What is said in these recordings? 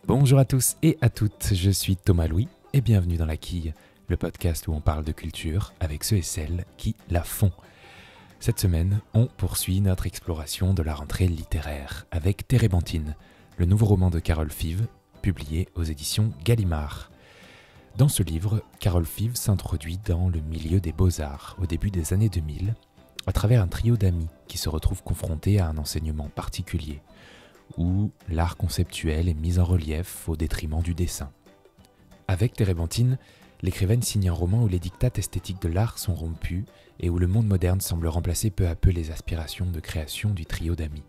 Bonjour à tous et à toutes, je suis Thomas Louis et bienvenue dans La Quille, le podcast où on parle de culture avec ceux et celles qui la font. Cette semaine, on poursuit notre exploration de la rentrée littéraire avec Térébenthine, le nouveau roman de Carole Fives, publié aux éditions Gallimard. Dans ce livre, Carole Fives s'introduit dans le milieu des beaux-arts au début des années 2000, à travers un trio d'amis qui se retrouvent confrontés à un enseignement particulier, où l'art conceptuel est mis en relief au détriment du dessin. Avec Térébenthine, l'écrivaine signe un roman où les diktats esthétiques de l'art sont rompus et où le monde moderne semble remplacer peu à peu les aspirations de création du trio d'amis.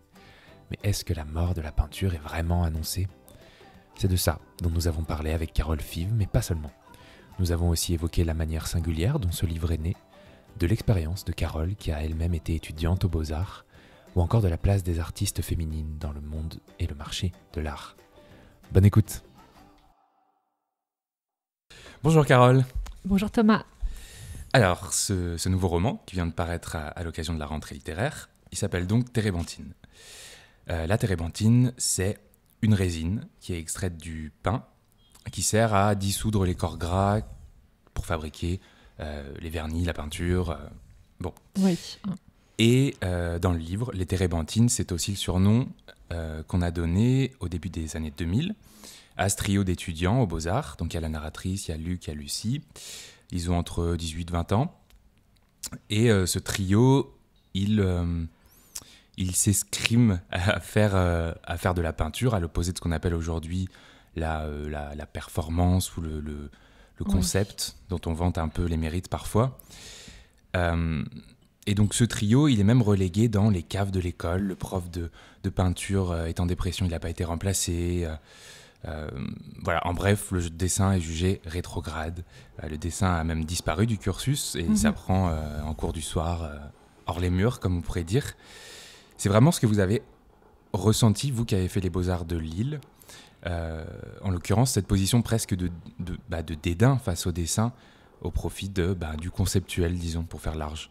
Mais est-ce que la mort de la peinture est vraiment annoncée ? C'est de ça dont nous avons parlé avec Carole Fives, mais pas seulement. Nous avons aussi évoqué la manière singulière dont ce livre est né, de l'expérience de Carole qui a elle-même été étudiante aux Beaux-Arts, ou encore de la place des artistes féminines dans le monde et le marché de l'art. Bonne écoute. Bonjour Carole. Bonjour Thomas. Alors, ce nouveau roman qui vient de paraître à l'occasion de la rentrée littéraire, il s'appelle donc Térébenthine. La térébenthine, c'est une résine qui est extraite du pain, qui sert à dissoudre les corps gras pour fabriquer les vernis, la peinture. Bon. Oui. Et dans le livre, les térébenthines, c'est aussi le surnom qu'on a donné au début des années 2000 à ce trio d'étudiants aux Beaux-Arts. Donc il y a la narratrice, il y a Luc, il y a Lucie. Ils ont entre 18 et 20 ans. Et ce trio, il s'escrime à faire de la peinture, à l'opposé de ce qu'on appelle aujourd'hui la performance ou le concept, dont on vante un peu les mérites parfois. Et donc ce trio, il est même relégué dans les caves de l'école. Le prof de peinture est en dépression, il n'a pas été remplacé. Voilà. En bref, le dessin est jugé rétrograde. Le dessin a même disparu du cursus et il s'apprend en cours du soir, hors les murs, comme on pourrait dire. C'est vraiment ce que vous avez ressenti, vous qui avez fait les Beaux-Arts de Lille. En l'occurrence, cette position presque de dédain face au dessin, au profit du conceptuel, disons, pour faire large.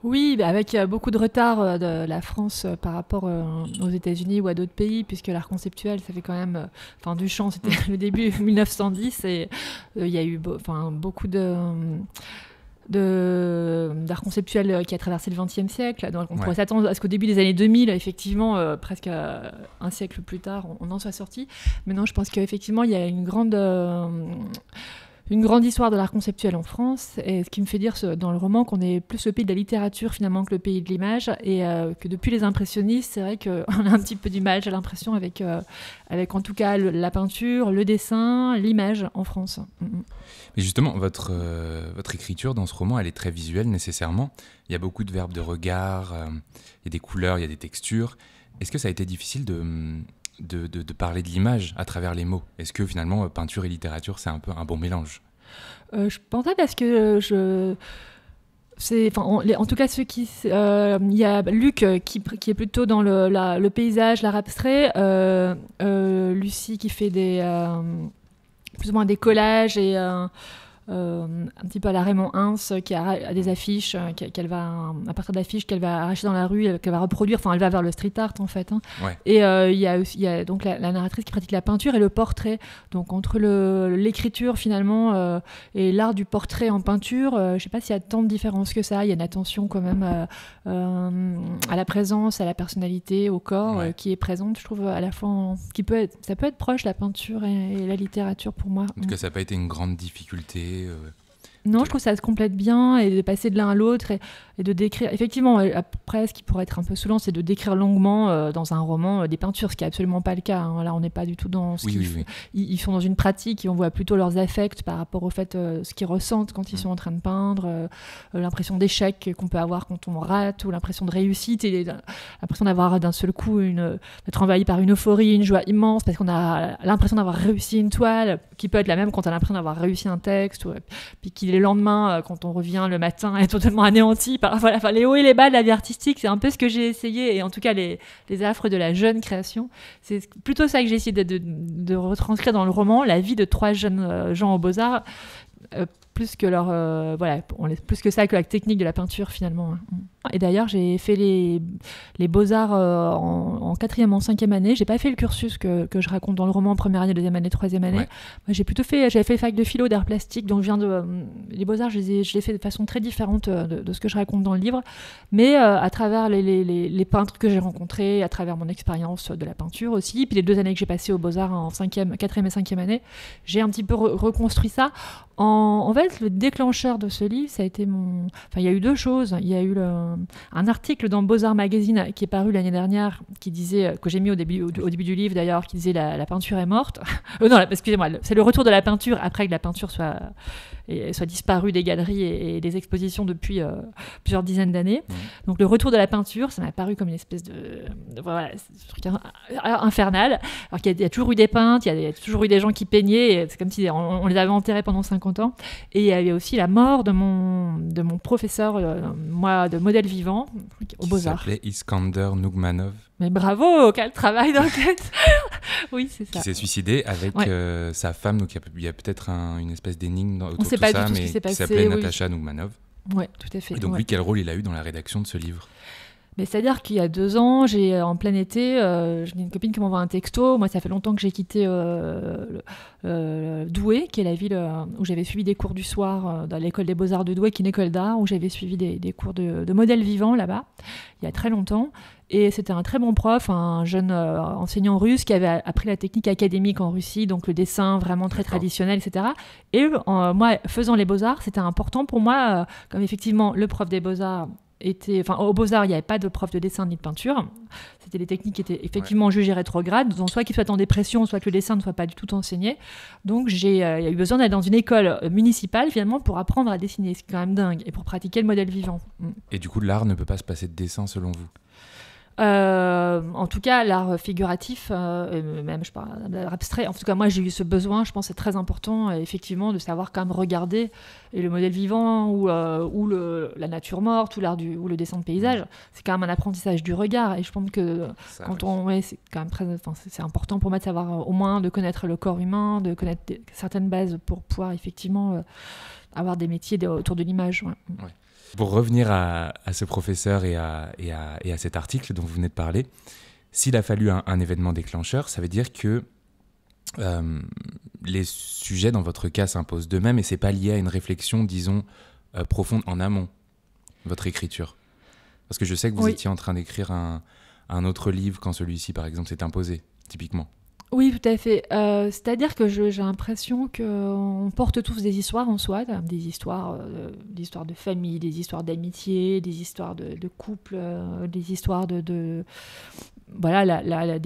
Oui, avec beaucoup de retard de la France par rapport aux États-Unis ou à d'autres pays, puisque l'art conceptuel, ça fait quand même... Duchamp, c'était le début 1910, et il y a eu beaucoup d'art conceptuel qui a traversé le XXe siècle. Donc on pourrait s'attendre à ce qu'au début des années 2000, effectivement, presque un siècle plus tard, on en soit sorti. Mais non, je pense qu'effectivement, il y a une grande histoire de l'art conceptuel en France, et ce qui me fait dire dans le roman qu'on est plus le pays de la littérature finalement que le pays de l'image, et que depuis les impressionnistes, c'est vrai qu'on a un petit peu du mal, j'ai l'impression, avec en tout cas la peinture, le dessin, l'image en France. Mais justement, votre écriture dans ce roman, elle est très visuelle nécessairement. Il y a beaucoup de verbes de regard, il y a des couleurs, il y a des textures. Est-ce que ça a été difficile de parler de l'image à travers les mots? Est-ce que finalement peinture et littérature c'est un peu un bon mélange? Je pense pas, parce que en tout cas il y a Luc qui est plutôt dans le paysage, l'art abstrait, Lucie qui fait plus ou moins des collages, et un petit peu à la Raymond Hince, qui a des affiches qu'elle va, à partir d'affiches qu'elle va arracher dans la rue, qu'elle va reproduire, elle va vers le street art en fait, hein. Ouais. Et il y a donc la narratrice qui pratique la peinture et le portrait, donc entre l'écriture finalement et l'art du portrait en peinture, je sais pas s'il y a tant de différences que ça. Il y a une attention quand même à la présence, à la personnalité, au corps, qui est présente, je trouve, à la fois ça peut être proche, la peinture et la littérature pour moi. En tout cas, ça n'a pas été une grande difficulté. Non, je trouve que ça se complète bien, et de passer de l'un à l'autre et de décrire. Effectivement, après, ce qui pourrait être un peu saoulant, c'est de décrire longuement dans un roman des peintures, ce qui n'est absolument pas le cas, hein. Là, on n'est pas du tout dans ce qu'ils font. Ils sont dans une pratique et on voit plutôt leurs affects par rapport au fait, ce qu'ils ressentent quand ils sont en train de peindre, l'impression d'échec qu'on peut avoir quand on rate, ou l'impression de réussite, et l'impression d'avoir d'un seul coup d'être envahi par une euphorie, une joie immense, parce qu'on a l'impression d'avoir réussi une toile, qui peut être la même quand on a l'impression d'avoir réussi un texte, puis qu'il le lendemain, quand on revient le matin, est totalement anéanti par les hauts et les bas de la vie artistique. C'est un peu ce que j'ai essayé, et en tout cas les affres de la jeune création, c'est plutôt ça que j'ai essayé de retranscrire dans le roman, la vie de trois jeunes gens aux Beaux-Arts, plus que plus que ça, que la technique de la peinture finalement. Et d'ailleurs, j'ai fait les beaux-arts en 4e, en 5e année. J'ai pas fait le cursus que je raconte dans le roman, première année, 2e année, 3e année. Ouais. Moi, j'avais fait fac de philo, d'art plastique, donc les beaux-arts, je les ai fait de façon très différente de ce que je raconte dans le livre, mais à travers les peintres que j'ai rencontrés, à travers mon expérience de la peinture aussi, puis les 2 années que j'ai passées aux beaux-arts en 4e et 5e année, j'ai un petit peu reconstruit ça. En fait, le déclencheur de ce livre, ça a été il y a eu 2 choses. Il y a eu un article dans Beaux-Arts Magazine qui est paru l'année dernière, qui disait, que j'ai mis au début du livre d'ailleurs, qui disait la peinture est morte. Non, excusez-moi, c'est le retour de la peinture après que la peinture soit disparue des galeries et des expositions depuis plusieurs dizaines d'années. Donc le retour de la peinture, ça m'a paru comme une espèce de truc infernal. Alors qu'il y a toujours eu des peintres, il y a toujours eu des gens qui peignaient, c'est comme si on les avait enterrés pendant 50 ans. Et il y avait aussi la mort de mon professeur, de modèle vivant, aux Beaux-Arts. Qui s'appelait Iskander Nougmanov. Mais bravo, quel travail d'enquête. Oui, c'est ça. Qui s'est suicidé avec sa femme, donc il y a peut-être une espèce d'énigme autour de tout ça, mais qui s'appelait Natacha Nougmanov. Oui, tout à fait. Et donc lui, quel rôle il a eu dans la rédaction de ce livre ? Mais c'est-à-dire qu'il y a 2 ans, en plein été, j'ai une copine qui m'envoie un texto. Moi, ça fait longtemps que j'ai quitté Douai, qui est la ville où j'avais suivi des cours du soir dans l'école des Beaux-Arts de Douai, qui est une école d'art, où j'avais suivi des cours de modèle vivant là-bas, il y a très longtemps. Et c'était un très bon prof, un jeune enseignant russe qui avait appris la technique académique en Russie, donc le dessin vraiment très traditionnel, etc. Et moi, faisant les Beaux-Arts, c'était important pour moi, comme effectivement le prof des Beaux-Arts aux Beaux-Arts, il n'y avait pas de prof de dessin ni de peinture. C'était des techniques qui étaient effectivement jugées rétrogrades, donc soit qu'ils soient en dépression, soit que le dessin ne soit pas du tout enseigné. Donc il y a eu besoin d'aller dans une école municipale finalement pour apprendre à dessiner, c'est quand même dingue, et pour pratiquer le modèle vivant. Et du coup, l'art ne peut pas se passer de dessin selon vous ? En tout cas, l'art figuratif, même je parle d'art abstrait. En tout cas, moi, j'ai eu ce besoin. Je pense que c'est très important, effectivement, de savoir quand même regarder et le modèle vivant ou la nature morte ou ou le dessin de paysage. C'est quand même un apprentissage du regard. Et je pense que c'est quand même c'est important pour moi de savoir au moins de connaître le corps humain, de connaître certaines bases pour pouvoir effectivement avoir des métiers autour de l'image. Ouais. Pour revenir à ce professeur et à cet article dont vous venez de parler, s'il a fallu un événement déclencheur, ça veut dire que les sujets dans votre cas s'imposent d'eux-mêmes et c'est pas lié à une réflexion, disons, profonde en amont de votre écriture. Parce que je sais que vous étiez en train d'écrire un autre livre quand celui-ci, par exemple, s'est imposé, typiquement. Oui, tout à fait. C'est-à-dire que j'ai l'impression qu'on porte tous des histoires en soi, des histoires de famille, des histoires d'amitié, des histoires de couple, des histoires des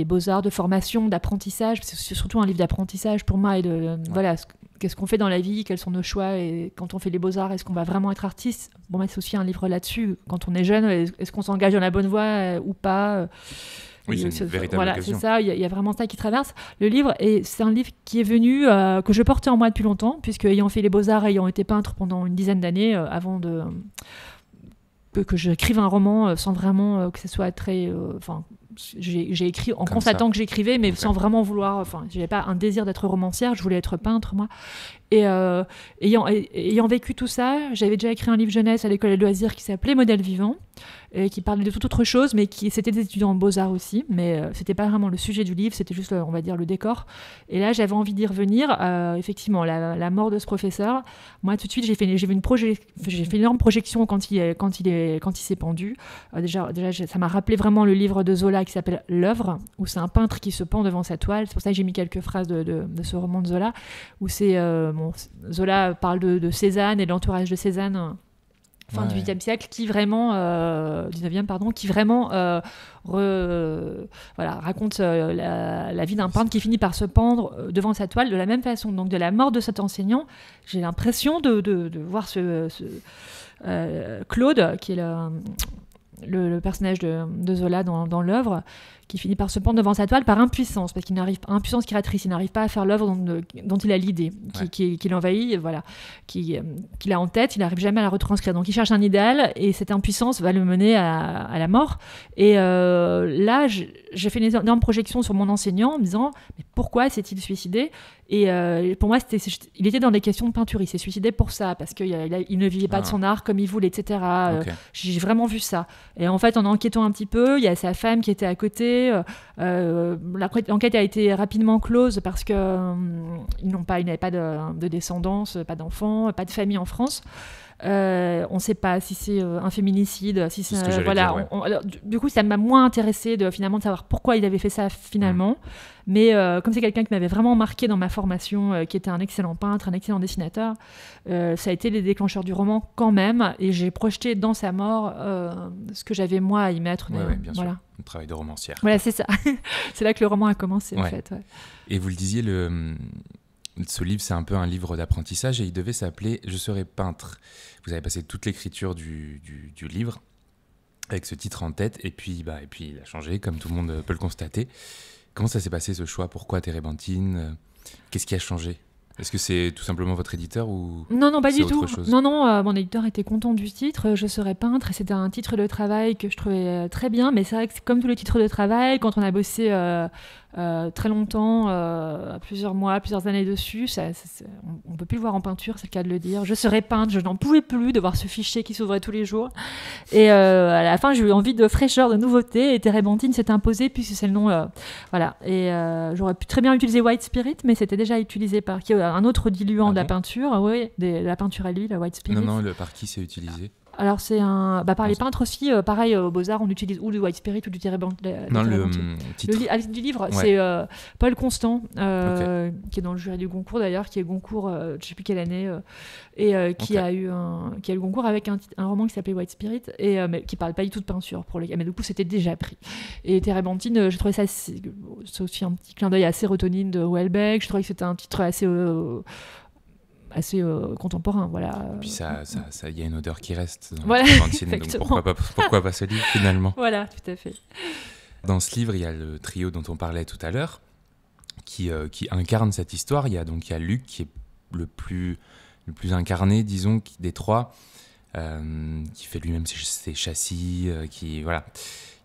beaux-arts, de formation, d'apprentissage. C'est surtout un livre d'apprentissage pour moi et qu'est-ce qu'on fait dans la vie, quels sont nos choix, et quand on fait les beaux-arts, est-ce qu'on va vraiment être artiste ? Bon, c'est aussi un livre là-dessus. Quand on est jeune, est-ce qu'on s'engage dans la bonne voie ou pas ? Oui, c'est une véritable occasion. C'est ça, il y a vraiment ça qui traverse le livre, et c'est un livre qui est venu, que je portais en moi depuis longtemps, puisque ayant fait les Beaux-Arts, ayant été peintre pendant une dizaine d'années, avant que j'écrive un roman sans vraiment que ce soit très... j'ai écrit en constatant que j'écrivais, mais sans vraiment vouloir... j'avais pas un désir d'être romancière, je voulais être peintre, moi. Et ayant vécu tout ça, j'avais déjà écrit un livre jeunesse à l'école des loisirs qui s'appelait Modèle vivant, et qui parlait de toute autre chose, mais c'était des étudiants en beaux-arts aussi, mais c'était pas vraiment le sujet du livre, c'était juste, on va dire, le décor. Et là, j'avais envie d'y revenir. Effectivement, la mort de ce professeur, moi, tout de suite, j'ai fait une énorme projection quand il s'est pendu. Déjà, ça m'a rappelé vraiment le livre de Zola qui s'appelle L'œuvre, où c'est un peintre qui se pend devant sa toile. C'est pour ça que j'ai mis quelques phrases de ce roman de Zola, où Zola parle de Cézanne et de l'entourage de Cézanne, fin du XVIIIe siècle, qui vraiment raconte la vie d'un peintre qui finit par se pendre devant sa toile de la même façon. Donc de la mort de cet enseignant, j'ai l'impression de voir Claude, qui est le personnage de Zola dans l'œuvre, qui finit par se pendre devant sa toile par impuissance, parce qu'il n'arrive pas, impuissance créatrice, il n'arrive pas à faire l'œuvre dont il a l'idée, qui l'envahit, voilà, qu'il a en tête, il n'arrive jamais à la retranscrire. Donc il cherche un idéal et cette impuissance va le mener à la mort. Et là, j'ai fait une énorme projection sur mon enseignant en me disant mais pourquoi s'est-il suicidé ? Et pour moi, il était dans des questions de peinture. Il s'est suicidé pour ça, parce qu'il ne vivait pas de son art comme il voulait, etc. Okay. J'ai vraiment vu ça. Et en fait, en enquêtant un petit peu, il y a sa femme qui était à côté. L'enquête a été rapidement close parce qu'ils n'avaient pas de descendance, pas d'enfants, pas de famille en France. On ne sait pas si c'est un féminicide, si c'est voilà. Dire, alors, du coup, ça m'a moins intéressée finalement de savoir pourquoi il avait fait ça finalement. Mais comme c'est quelqu'un qui m'avait vraiment marqué dans ma formation, qui était un excellent peintre, un excellent dessinateur, ça a été les déclencheurs du roman quand même. Et j'ai projeté dans sa mort ce que j'avais moi à y mettre. Oui, bien sûr. Un travail de romancière. Voilà, c'est ça. C'est là que le roman a commencé en fait. Ouais. Et vous le disiez, ce livre, c'est un peu un livre d'apprentissage et il devait s'appeler « Je serai peintre ». Vous avez passé toute l'écriture du livre avec ce titre en tête et puis il a changé, comme tout le monde peut le constater. Comment ça s'est passé ce choix ? Pourquoi Térébenthine ? Qu'est-ce qui a changé ? Est-ce que c'est tout simplement votre éditeur ou Non, pas du tout. Chose ? Non, mon éditeur était content du titre. Je serai peintre et c'était un titre de travail que je trouvais très bien. Mais c'est vrai que c'est comme tous les titres de travail, quand on a bossé très longtemps, plusieurs mois, plusieurs années dessus, on ne peut plus le voir en peinture, c'est le cas de le dire. Je serai peintre, je n'en pouvais plus de voir ce fichier qui s'ouvrait tous les jours. Et à la fin, j'ai eu envie de fraîcheur, de nouveauté. Et Térébenthine s'est imposé puisque c'est le nom. Voilà. Et j'aurais pu très bien utiliser White Spirit, mais c'était déjà utilisé par un autre diluant de la peinture. Oui, de la peinture à l'huile, la White Spirit. Non, par qui c'est utilisé ? Alors c'est par les peintres aussi, pareil aux Beaux-Arts on utilise ou du White Spirit ou du Térébenthine. Non, le titre du livre, c'est Paul Constant, qui est dans le jury du Goncourt d'ailleurs, qui est Goncourt, je ne sais plus quelle année, et qui a eu le Goncourt avec un roman qui s'appelait White Spirit, mais qui ne parle pas du tout de peinture, mais du coup c'était déjà pris. Et Térébenthine, je trouvais ça, c'est aussi un petit clin d'œil à Sérotonine de Houellebecq, je trouvais que c'était un titre assez contemporain, voilà. Et puis ça, y a une odeur qui reste dans voilà, Térébenthine, donc pourquoi pas ce livre finalement. Voilà, tout à fait. Dans ce livre, il y a le trio dont on parlait tout à l'heure, qui incarne cette histoire. Il y a Luc qui est le plus incarné, disons, des trois, qui fait lui-même ses châssis, voilà.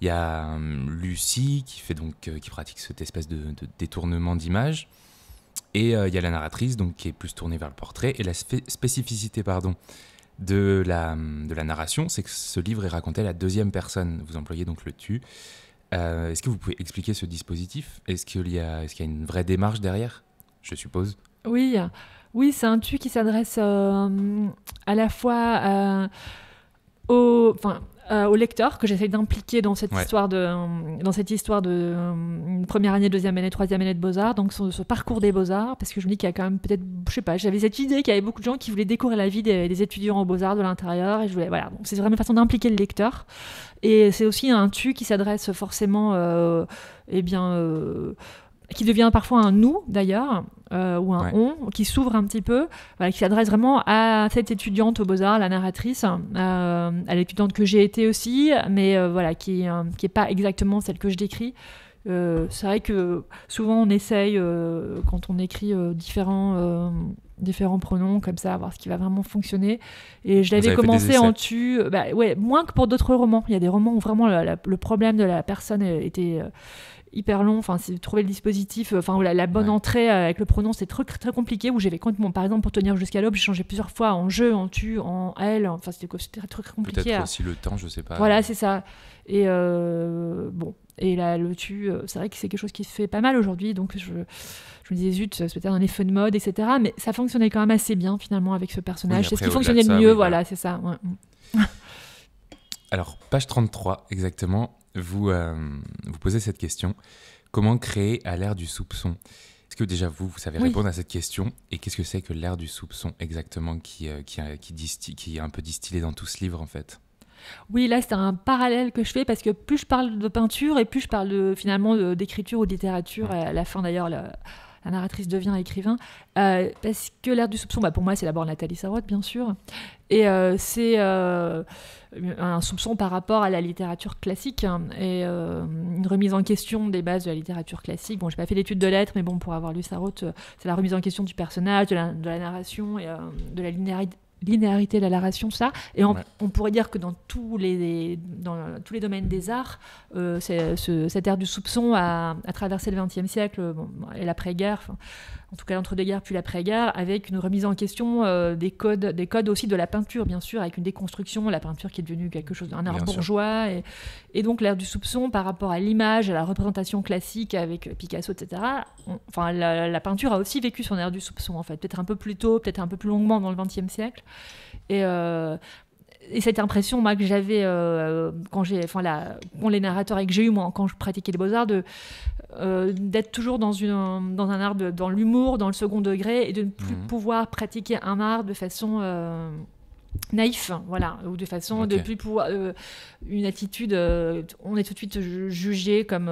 Il y a Lucie qui pratique cette espèce de détournement d'image. Et il y a la narratrice qui est plus tournée vers le portrait. Et la spécificité de la narration, c'est que ce livre est raconté à la deuxième personne. Vous employez donc le tu. Est-ce que vous pouvez expliquer ce dispositif ? Est-ce qu'il y a une vraie démarche derrière, je suppose ? Oui, c'est un tu qui s'adresse à la fois au lecteur que j'essaie d'impliquer dans cette histoire de première année, deuxième année, troisième année de Beaux-Arts, donc ce parcours des Beaux-Arts, parce que je me dis qu'il y a quand même peut-être, je sais pas, j'avais cette idée qu'il y avait beaucoup de gens qui voulaient découvrir la vie des étudiants aux Beaux-Arts de l'intérieur, et je voulais, voilà, donc c'est vraiment une façon d'impliquer le lecteur, et c'est aussi un tu qui s'adresse forcément, qui devient parfois un nous d'ailleurs, ou un on, qui s'ouvre un petit peu, voilà, qui s'adresse vraiment à cette étudiante aux Beaux-Arts, la narratrice, à l'étudiante que j'ai été aussi, mais voilà, qui est pas exactement celle que je décris. C'est vrai que souvent on essaye, quand on écrit différents pronoms comme ça, à voir ce qui va vraiment fonctionner. Et je l'avais commencé en tu, moins que pour d'autres romans. Il y a des romans où vraiment le problème de la personne était hyper long, c'est trouver le dispositif, la bonne entrée avec le pronom, c'est très, très compliqué, où j'avais complètement, par exemple, pour tenir jusqu'à l'aube, j'ai changé plusieurs fois en je, en tu, en elle, c'était très, très compliqué. Peut-être aussi le temps, je sais pas. Voilà, c'est ça. Et et là, le tu, c'est vrai que c'est quelque chose qui se fait pas mal aujourd'hui, donc je me disais, zut, c'est peut-être un effet de mode, etc. Mais ça fonctionnait quand même assez bien, finalement, avec ce personnage. C'est ce qui fonctionnait le mieux, voilà, c'est ça. Ouais. Alors, page 33, exactement. Vous posez cette question. Comment créer à l'ère du soupçon ? Est-ce que déjà vous savez répondre à cette question ? Et qu'est-ce que c'est que l'ère du soupçon exactement qui est un peu distillé dans tout ce livre en fait ? Oui, là, c'est un parallèle que je fais parce que plus je parle de peinture et plus je parle finalement d'écriture ou de littérature. À la fin, d'ailleurs, la narratrice devient écrivain. Parce que l'ère du soupçon, pour moi, c'est d'abord Nathalie Sarraute, bien sûr. Et c'est un soupçon par rapport à la littérature classique et une remise en question des bases de la littérature classique. Bon, j'ai pas fait d'études de lettres, mais bon, pour avoir lu Sarraute, c'est la remise en question du personnage, de la narration et de la linéarité de la narration, ça. Et on pourrait dire que dans tous les domaines des arts, cette ère du soupçon a traversé le XXe siècle et l'après-guerre, en tout cas l'entre-deux-guerres puis l'après-guerre, avec une remise en question des codes aussi de la peinture, bien sûr, avec une déconstruction, la peinture qui est devenue quelque chose d'un art bourgeois, et donc l'ère du soupçon par rapport à l'image, à la représentation classique avec Picasso, etc. La peinture a aussi vécu son ère du soupçon, en fait, peut-être un peu plus tôt, peut-être un peu plus longuement dans le XXe siècle. Et cette impression, moi, que j'avais quand les narrateurs et que j'ai eu moi quand je pratiquais les beaux-arts, d'être toujours dans un art dans l'humour, dans le second degré, et de ne plus pouvoir pratiquer un art de façon naïf, voilà, ou de façon de plus pouvoir une attitude, on est tout de suite jugé comme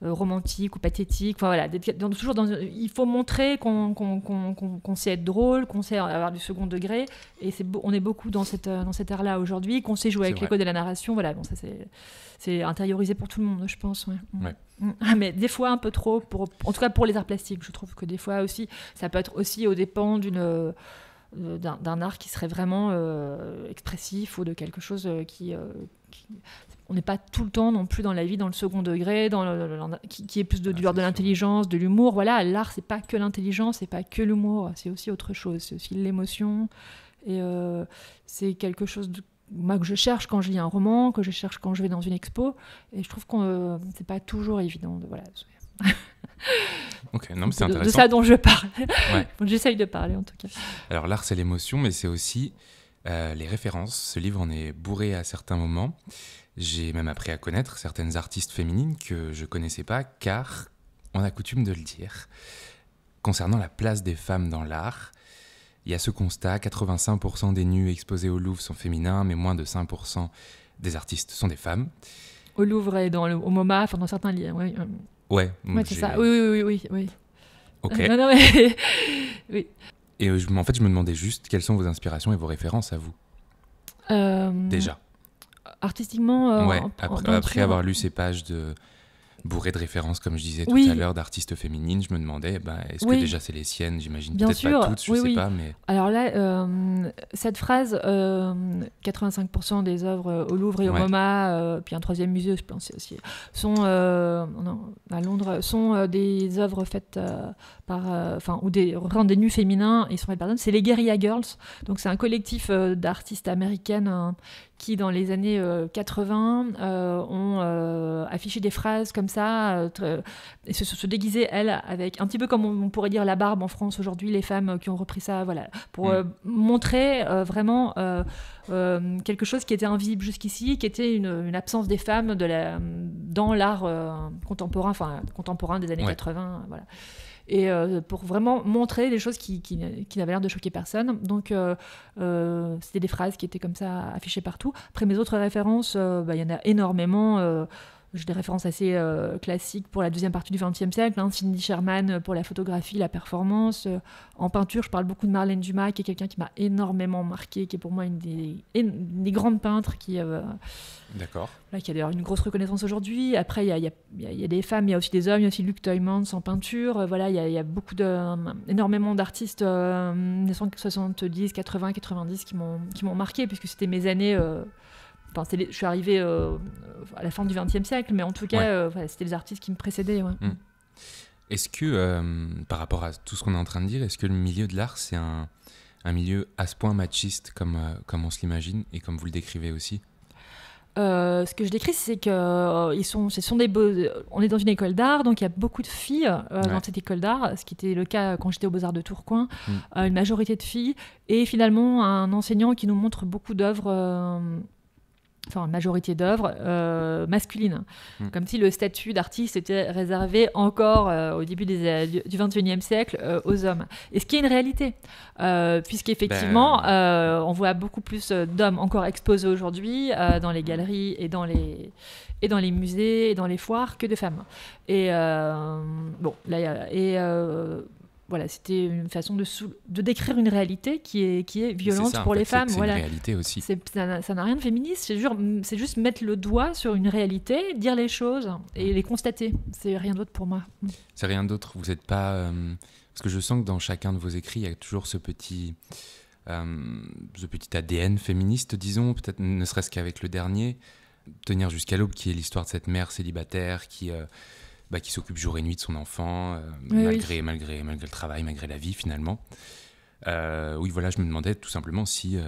romantique ou pathétique, voilà, toujours il faut montrer qu'on sait être drôle, qu'on sait avoir du second degré, et on est beaucoup dans cette ère-là aujourd'hui, qu'on sait jouer avec les codes de la narration, voilà, bon, ça c'est intériorisé pour tout le monde, je pense. Mais des fois un peu trop, en tout cas pour les arts plastiques, je trouve que des fois aussi, ça peut être aussi aux dépens d'un art qui serait vraiment expressif, ou de quelque chose qui on n'est pas tout le temps non plus dans la vie dans le second degré, qui est plus de l'ordre de l'intelligence, de l'humour. Voilà, l'art, c'est pas que l'intelligence, c'est pas que l'humour, c'est aussi autre chose, c'est aussi l'émotion, et c'est quelque chose moi, que je cherche quand je lis un roman, que je cherche quand je vais dans une expo, et je trouve que c'est pas toujours évident voilà. Ok, non, mais c'est intéressant. De ça dont je parle. Dont j'essaye de parler, en tout cas. Alors, l'art, c'est l'émotion, mais c'est aussi les références. Ce livre en est bourré à certains moments. J'ai même appris à connaître certaines artistes féminines que je connaissais pas, car on a coutume de le dire. Concernant la place des femmes dans l'art, il y a ce constat, 85% des nus exposés au Louvre sont féminins, mais moins de 5% des artistes sont des femmes. Au Louvre et au MoMA, enfin dans certains lieux, oui. Ouais, c'est ça. Oui. Ok. Non, mais oui. Et en fait, je me demandais juste quelles sont vos inspirations et vos références à vous. Déjà. Artistiquement. Après avoir lu ces pages bourrées de références, comme je disais tout à l'heure, d'artistes féminines, je me demandais, est-ce que déjà c'est les siennes? J'imagine bien peut-être sûr. pas toutes, je sais pas, mais... Alors là, cette phrase, 85% des œuvres au Louvre et au MoMA, puis un troisième musée, je pense aussi, à Londres, sont des œuvres faites représentent des nus féminins, et sont faites par hommes. C'est les Guerrilla Girls, donc c'est un collectif d'artistes américaines qui, dans les années 80, ont affiché des phrases comme ça, et se déguisaient, elles, avec un petit peu comme on pourrait dire la barbe en France aujourd'hui, les femmes qui ont repris ça, voilà, pour montrer vraiment quelque chose qui était invisible jusqu'ici, qui était une absence des femmes dans l'art contemporain des années 80, voilà. Et pour vraiment montrer des choses qui n'avaient l'air de choquer personne. Donc, c'était des phrases qui étaient comme ça affichées partout. Après, mes autres références, y en a énormément. J'ai des références assez classiques pour la deuxième partie du XXe siècle. Cindy Sherman pour la photographie, la performance. En peinture, je parle beaucoup de Marlène Dumas, qui est quelqu'un qui m'a énormément marqué, qui est pour moi une des grandes peintres qui... D'accord. Là, qui a d'ailleurs une grosse reconnaissance aujourd'hui. Après, il y a des femmes, il y a aussi des hommes, il y a aussi Luc Tuymans en peinture. Voilà, il y a énormément d'artistes 1970, 80, 90 qui m'ont marqué, puisque c'était mes années... je suis arrivée à la fin du XXe siècle, mais en tout cas, c'était les artistes qui me précédaient. Ouais. Est-ce que, par rapport à tout ce qu'on est en train de dire, est-ce que le milieu de l'art, c'est un milieu à ce point machiste comme on se l'imagine et comme vous le décrivez aussi? Ce que je décris, c'est que on est dans une école d'art, donc il y a beaucoup de filles dans cette école d'art, ce qui était le cas quand j'étais aux Beaux-Arts de Tourcoing, une majorité de filles, et finalement un enseignant qui nous montre beaucoup d'œuvres enfin majorité d'œuvres masculines, comme si le statut d'artiste était réservé encore au début du XXIe siècle aux hommes. Et ce qui est une réalité, puisqu'effectivement, on voit beaucoup plus d'hommes encore exposés aujourd'hui dans les galeries et dans les musées et dans les foires que de femmes. Et voilà, c'était une façon de décrire une réalité qui est violente pour les femmes. C'est voilà. une réalité aussi. Ça n'a rien de féministe, c'est juste mettre le doigt sur une réalité, dire les choses et les constater. C'est rien d'autre pour moi. C'est rien d'autre, vous n'êtes pas... Parce que je sens que dans chacun de vos écrits, il y a toujours ce petit ADN féministe, disons, peut-être ne serait-ce qu'avec le dernier, Tenir jusqu'à l'aube, qui est l'histoire de cette mère célibataire qui s'occupe jour et nuit de son enfant, malgré le travail, malgré la vie finalement. Oui, voilà, je me demandais tout simplement si il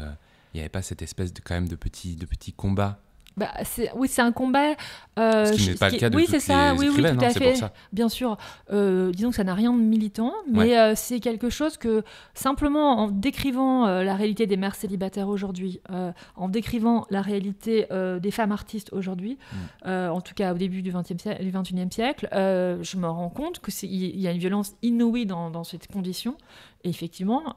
n'y avait pas cette espèce de petit combat. C'est un combat. Ce qui n'est pas le cas de toutes les écrivaines, tout à c'est fait. pour ça. Bien sûr. Disons que ça n'a rien de militant, mais c'est quelque chose que, simplement en décrivant la réalité des mères célibataires aujourd'hui, en décrivant la réalité des femmes artistes aujourd'hui, en tout cas au début du XXIe siècle, je me rends compte qu'il y a une violence inouïe dans cette condition. Et effectivement...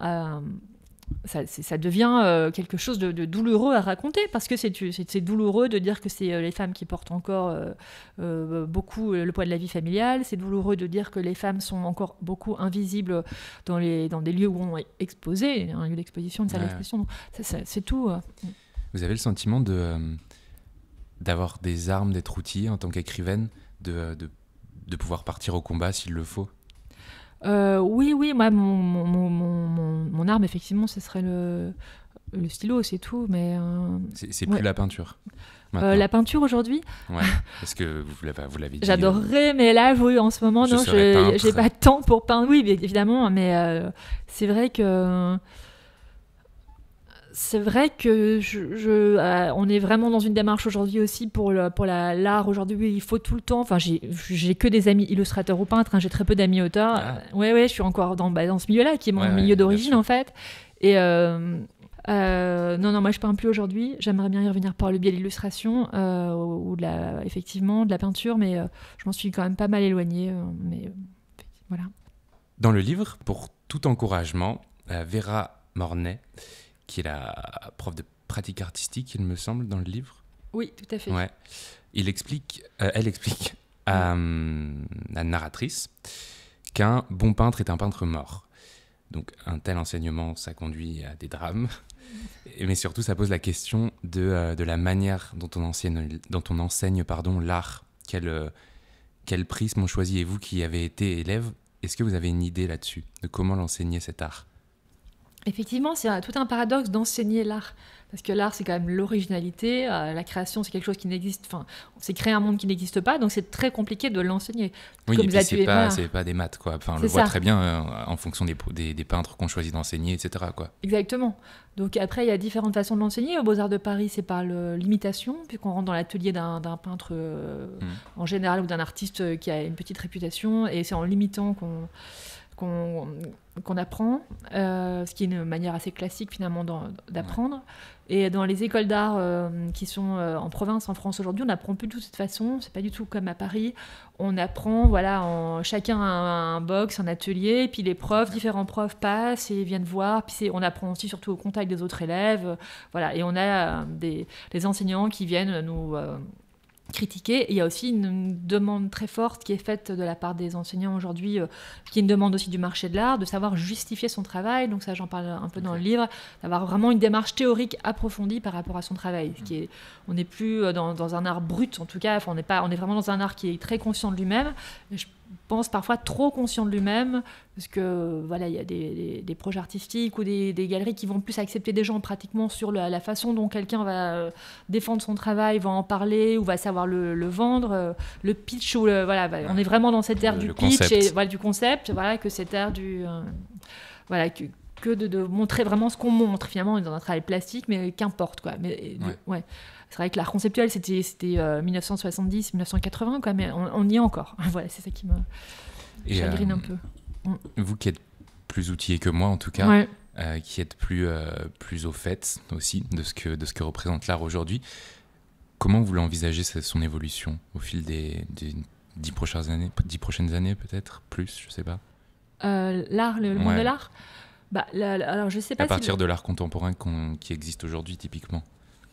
Ça devient quelque chose de douloureux à raconter, parce que c'est douloureux de dire que c'est les femmes qui portent encore beaucoup le poids de la vie familiale. C'est douloureux de dire que les femmes sont encore beaucoup invisibles dans des lieux où on est exposé, un lieu d'exposition, une salle d'exposition. Donc, c'est tout. Vous avez le sentiment d'avoir des armes, d'être outillée en tant qu'écrivaine, de pouvoir partir au combat s'il le faut? Oui, moi, mon arme, effectivement, ce serait le stylo, c'est tout. Mais c'est plus la peinture. La peinture aujourd'hui. Ouais, parce que vous l'avez dit. J'adorerais, mais là, oui, en ce moment, non, j'ai pas de temps pour peindre. Oui, évidemment, mais c'est vrai que. On est vraiment dans une démarche aujourd'hui aussi pour l'art. Aujourd'hui, il faut tout le temps. Enfin, j'ai que des amis illustrateurs ou peintres. J'ai très peu d'amis auteurs. Ouais, je suis encore dans ce milieu-là, qui est mon milieu d'origine en fait. Et non, moi je peins plus aujourd'hui. J'aimerais bien y revenir par le biais de l'illustration ou effectivement de la peinture, mais je m'en suis quand même pas mal éloignée. Mais voilà. Dans le livre, pour tout encouragement, Vera Mornay, qui est la prof de pratique artistique, il me semble, dans le livre. Oui, tout à fait. Ouais. Elle explique à la narratrice qu'un bon peintre est un peintre mort. Donc un tel enseignement, ça conduit à des drames. Mais surtout, ça pose la question de la manière dont on enseigne l'art. Quel prisme on choisit? Et vous qui avez été élève, est-ce que vous avez une idée là-dessus, de comment l'enseigner cet art? Effectivement, c'est tout un paradoxe d'enseigner l'art. Parce que l'art, c'est quand même l'originalité. La création, c'est quelque chose qui n'existe... Enfin, c'est créer un monde qui n'existe pas, donc c'est très compliqué de l'enseigner. Oui, et puis c'est pas des maths, quoi. Enfin, on le voit très bien en fonction des peintres qu'on choisit d'enseigner, etc., quoi. Exactement. Donc après, il y a différentes façons de l'enseigner. Aux Beaux-Arts de Paris, c'est par l'imitation, puisqu'on rentre dans l'atelier d'un peintre en général ou d'un artiste qui a une petite réputation, et c'est en l'imitant qu'on apprend, ce qui est une manière assez classique finalement d'apprendre. Ouais. Et dans les écoles d'art qui sont en province, en France aujourd'hui, on n'apprend plus de toute façon, c'est pas du tout comme à Paris. On apprend, chacun a un box, un atelier, puis différents profs passent et viennent voir, puis on apprend aussi surtout au contact des autres élèves, et on a des enseignants qui viennent nous... critiquer. Et il y a aussi une demande très forte qui est faite de la part des enseignants aujourd'hui, qui est une demande aussi du marché de l'art, de savoir justifier son travail. Donc ça, j'en parle un peu dans le livre, d'avoir vraiment une démarche théorique approfondie par rapport à son travail. On n'est plus dans un art brut, en tout cas. On est vraiment dans un art qui est très conscient de lui-même. Et je pense parfois trop conscient de lui-même, parce que il y a des projets artistiques ou des galeries qui vont plus accepter des gens pratiquement sur la façon dont quelqu'un va défendre son travail, va en parler ou va savoir le vendre, le pitch on est vraiment dans cette ère du pitch concept. Et du concept, que cette ère du que de montrer vraiment ce qu'on montre. Finalement, on est dans un travail plastique, mais qu'importe, quoi. C'est vrai que l'art conceptuel, c'était 1970, 1980, quoi, mais on y est encore. C'est ça qui me chagrine un peu. Vous qui êtes plus outillé que moi, en tout cas, qui êtes plus au fait aussi de ce que représente l'art aujourd'hui, comment vous l'envisagez, son évolution au fil des 10 prochaines années peut-être, plus, je sais pas. L'art, le monde de l'art. Alors je sais pas. À partir de l'art contemporain qui existe aujourd'hui typiquement.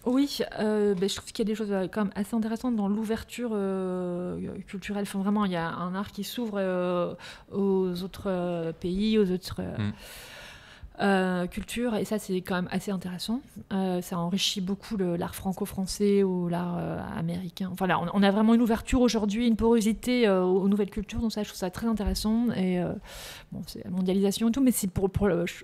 Oui, je trouve qu'il y a des choses quand même assez intéressantes dans l'ouverture culturelle. Enfin, vraiment, il y a un art qui s'ouvre aux autres pays, aux autres cultures, et ça, c'est quand même assez intéressant. Ça enrichit beaucoup l'art franco-français ou l'art américain. Enfin, là, on a vraiment une ouverture aujourd'hui, une porosité aux nouvelles cultures, donc ça, je trouve ça très intéressant. Et c'est la mondialisation et tout, mais c'est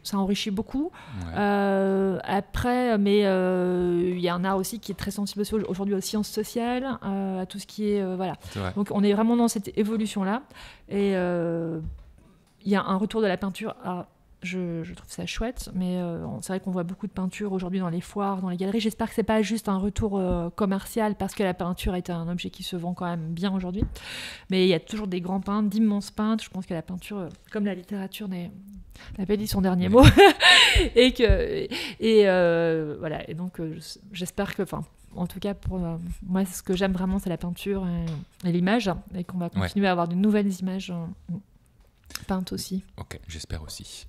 ça enrichit beaucoup. Ouais. Après, mais il y a un art aussi qui est très sensible aujourd'hui aux sciences sociales, à tout ce qui est voilà. Donc, on est vraiment dans cette évolution-là, et il y a un retour de la peinture à je trouve ça chouette, mais c'est vrai qu'on voit beaucoup de peintures aujourd'hui dans les foires, dans les galeries. J'espère que c'est pas juste un retour commercial, parce que la peinture est un objet qui se vend quand même bien aujourd'hui. Mais il y a toujours des grands peintres, d'immenses peintres. Je pense que la peinture, comme la littérature, n'a pas dit son dernier mot. Voilà. Et donc, j'espère que, en tout cas, pour moi, ce que j'aime vraiment, c'est la peinture et l'image, et qu'on va continuer à avoir de nouvelles images peintes aussi. Ok, j'espère aussi.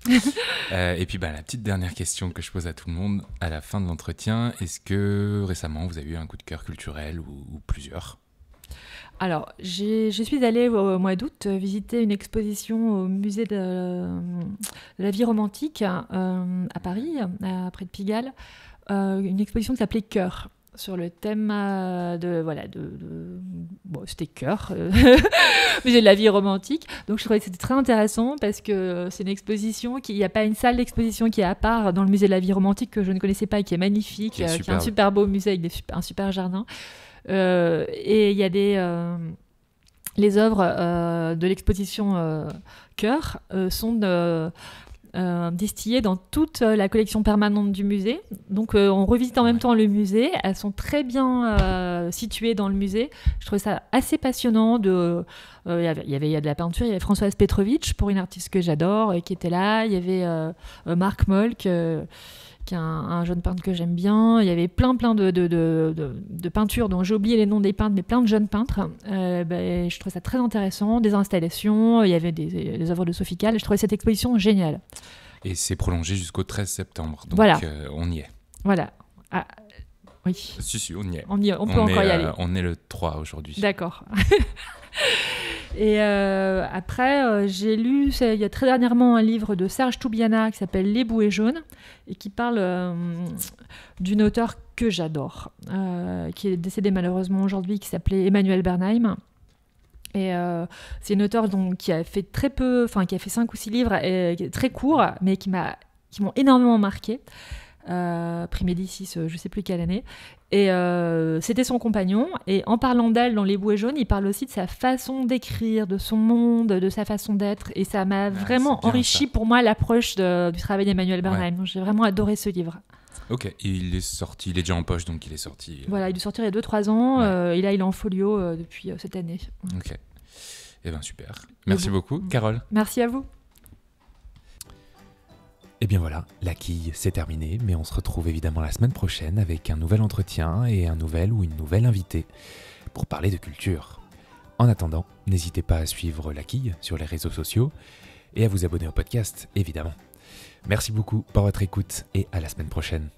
Et puis la petite dernière question que je pose à tout le monde à la fin de l'entretien, est-ce que récemment vous avez eu un coup de cœur culturel ou plusieurs ? Alors, je suis allée au mois d'août visiter une exposition au musée de la vie romantique à Paris, près de Pigalle, une exposition qui s'appelait Cœur, sur le thème c'était Cœur, musée de la vie romantique. Donc je trouvais que c'était très intéressant, parce que c'est une exposition il n'y a pas une salle d'exposition qui est à part dans le musée de la vie romantique, que je ne connaissais pas et qui est magnifique, qui est un super beau musée avec un super jardin. Et il y a les œuvres de l'exposition Cœur sont distillées dans toute la collection permanente du musée. Donc on revisite en même temps le musée. Elles sont très bien situées dans le musée. Je trouvais ça assez passionnant. Il y a de la peinture. Il y avait Françoise Petrovitch, pour une artiste que j'adore, qui était là. Il y avait Marc Molk, qui est un jeune peintre que j'aime bien. Il y avait plein de peintures dont j'ai oublié les noms des peintres, mais plein de jeunes peintres. Je trouvais ça très intéressant. Des installations, il y avait des œuvres de Sophie Calle. Je trouvais cette exposition géniale. Et c'est prolongé jusqu'au 13 septembre, donc voilà. On y est. Voilà. Ah, oui. Si, on y est. On peut encore y aller. On est le 3 aujourd'hui. D'accord. Et après, j'ai lu il y a très dernièrement un livre de Serge Toubiana qui s'appelle Les bouées jaunes, et qui parle d'une auteure que j'adore, qui est décédée malheureusement aujourd'hui, qui s'appelait Emmanuelle Bernheim. Et c'est une auteure qui a fait qui a fait 5 ou 6 livres, très courts, mais qui m'ont énormément marquée. Prix Médicis, je ne sais plus quelle année. Et c'était son compagnon. Et en parlant d'elle dans Les bouées jaunes, il parle aussi de sa façon d'écrire, de son monde, de sa façon d'être. Et ça m'a vraiment enrichi pour moi l'approche du travail d'Emmanuelle Bernheim. Ouais. Donc, j'ai vraiment adoré ce livre. Ok, il est sorti, il est déjà en poche, donc il est sorti. Voilà, il doit sortir il y a 2-3 ans. Ouais. Et là, il est en folio depuis cette année. Ok. Eh bien, super. Merci beaucoup, Carole. Merci à vous. Et bien voilà, la quille, c'est terminé, mais on se retrouve évidemment la semaine prochaine avec un nouvel entretien et un nouvel ou une nouvelle invitée pour parler de culture. En attendant, n'hésitez pas à suivre la quille sur les réseaux sociaux et à vous abonner au podcast, évidemment. Merci beaucoup pour votre écoute et à la semaine prochaine.